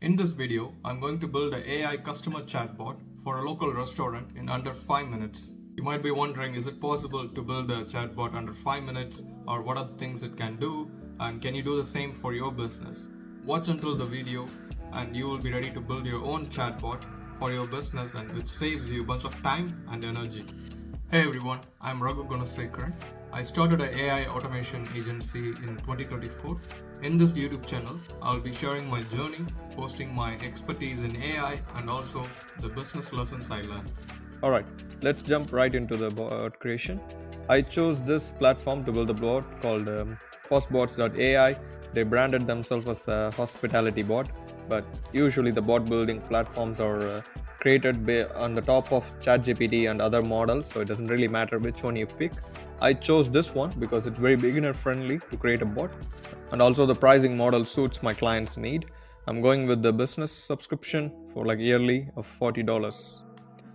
In this video, I'm going to build an AI customer chatbot for a local restaurant in under 5 minutes. You might be wondering, is it possible to build a chatbot under 5 minutes, or what are the things it can do, and can you do the same for your business? Watch until the video and you will be ready to build your own chatbot for your business, and which saves you a bunch of time and energy. Hey everyone, I'm Raghu Gunasekharan. I started an AI automation agency in 2024. In this YouTube channel, I'll be sharing my journey, posting my expertise in AI, and also the business lessons I learned. Alright, let's jump right into the bot creation. I chose this platform to build a bot called fastbots.ai. They branded themselves as a hospitality bot, but usually the bot building platforms are created on the top of ChatGPT and other models, so it doesn't really matter which one you pick. I chose this one because it's very beginner friendly to create a bot, and also the pricing model suits my client's need. I'm going with the business subscription for like yearly of $40.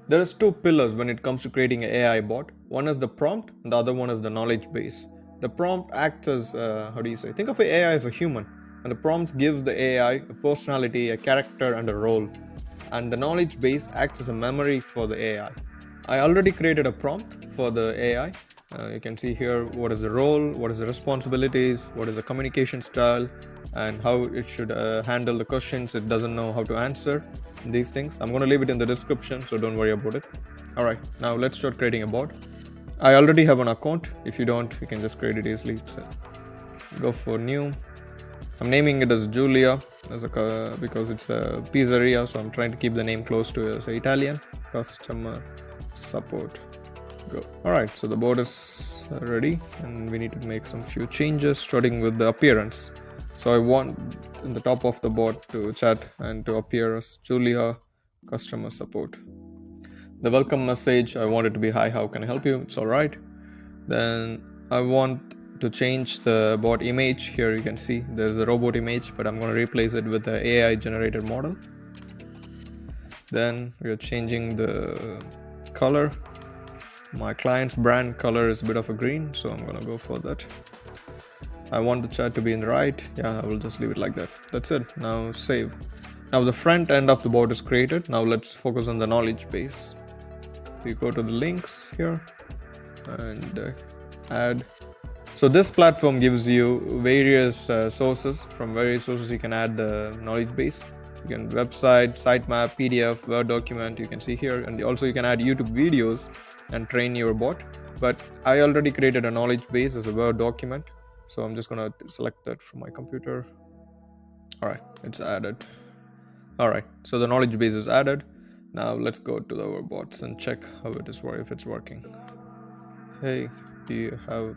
There is two pillars when it comes to creating an AI bot. One is the prompt and the other one is the knowledge base. The prompt acts as, think of AI as a human, and the prompts gives the AI a personality, a character and a role, and the knowledge base acts as a memory for the AI. I already created a prompt for the AI. You can see here what is the role, what is the responsibilities, what is the communication style, and how it should handle the questions it doesn't know how to answer. These things I'm going to leave it in the description, so don't worry about it. Alright, now let's start creating a bot. I already have an account. If you don't, you can just create it easily. So go for new. I'm naming it as Julia because it's a pizzeria, so I'm trying to keep the name close to Italian. Customer support. Go. Alright, so the board is ready and we need to make some few changes, starting with the appearance. So I want in the top of the board to chat and to appear as Julia customer support. The welcome message, I want it to be, hi, how can I help you? It's alright. Then I want to change the bot image. Here you can see there's a robot image, but I'm going to replace it with the AI generated model. Then we are changing the color. My client's brand color is a bit of a green, so I'm gonna go for that. I want the chat to be in the right. Yeah, I will just leave it like that. That's it. Now save. Now the front end of the bot is created. Now let's focus on the knowledge base. We go to the links here and add. So this platform gives you various sources. From various sources you can add the knowledge base. You can website, sitemap, PDF, Word document, you can see here, and also you can add YouTube videos and train your bot. But I already created a knowledge base as a Word document, so I'm just gonna select that from my computer. Alright, it's added. Alright, so the knowledge base is added. Now let's go to our bots and check how it is, if it's working. Hey, do you have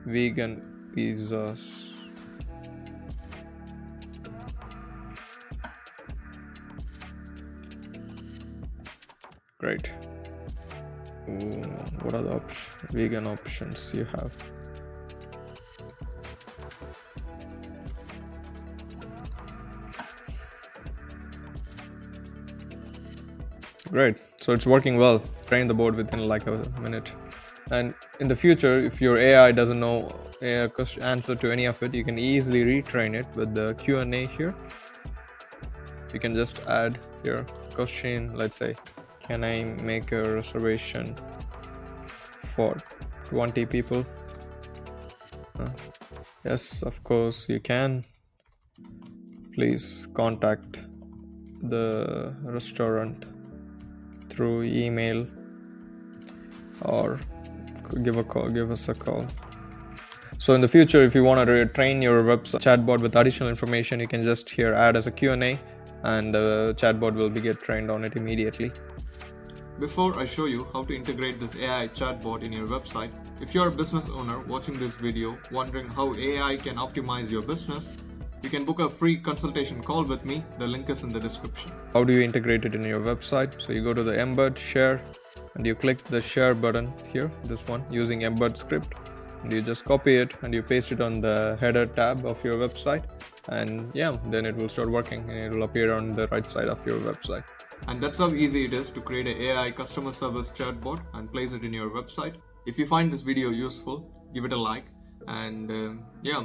vegan pizzas? Great. Ooh, what are the vegan options you have? Great, so it's working well. Train the board within like a minute. And in the future, if your AI doesn't know a answer to any of it, you can easily retrain it with the Q&A here. You can just add here question, let's say, can I make a reservation for 20 people? Yes, of course you can. Please contact the restaurant through email or give us a call. So in the future, if you want to train your website chatbot with additional information, you can just here add as a Q&A, and the chatbot will get trained on it immediately. Before I show you how to integrate this AI chatbot in your website, if you're a business owner watching this video wondering how AI can optimize your business, you can book a free consultation call with me. The link is in the description. How do you integrate it in your website? So you go to the embed, share, and you click the share button here, this one, using embed script, and you just copy it and you paste it on the header tab of your website, and yeah, then it will start working and it will appear on the right side of your website. And that's how easy it is to create an AI customer service chatbot and place it in your website. If you find this video useful, give it a like, and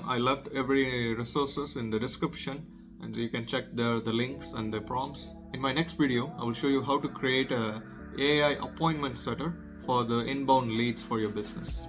I left every resources in the description, and you can check there the links and the prompts. In my next video, I will show you how to create a AI appointment setter for the inbound leads for your business.